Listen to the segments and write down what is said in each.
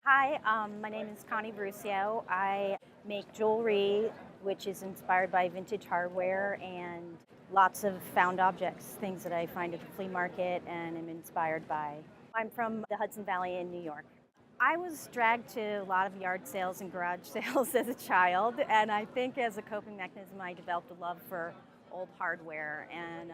Hi, my name is Connie Verrusio. I make jewelry which is inspired by vintage hardware and lots of found objects, things that I find at the flea market and am inspired by. I'm from the Hudson Valley in New York. I was dragged to a lot of yard sales and garage sales as a child, and I think as a coping mechanism, I developed a love for old hardware. And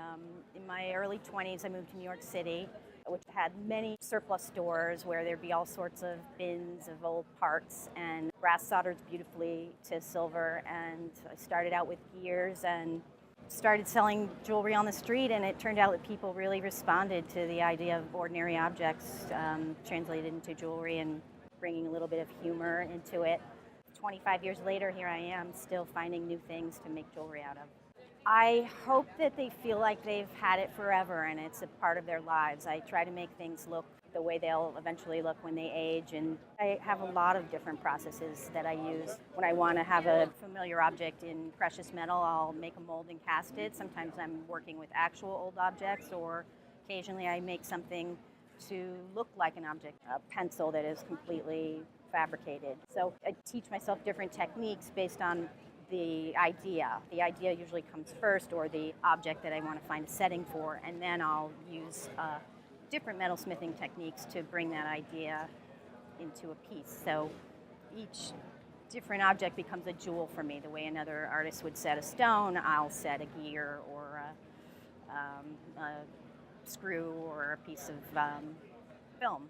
in my early 20s, I moved to New York City, which had many surplus stores where there'd be all sorts of bins of old parts and brass soldered beautifully to silver. And I started out with gears and started selling jewelry on the street, and it turned out that people really responded to the idea of ordinary objects translated into jewelry and bringing a little bit of humor into it. 25 years later, here I am still finding new things to make jewelry out of. I hope that they feel like they've had it forever and it's a part of their lives. I try to make things look the way they'll eventually look when they age, and I have a lot of different processes that I use. When I want to have a familiar object in precious metal, I'll make a mold and cast it. Sometimes I'm working with actual old objects, or occasionally I make something to look like an object, a pencil that is completely fabricated. So I teach myself different techniques based on the idea. The idea usually comes first, or the object that I want to find a setting for, and then I'll use different metalsmithing techniques to bring that idea into a piece. So each different object becomes a jewel for me. The way another artist would set a stone, I'll set a gear or a screw or a piece of film.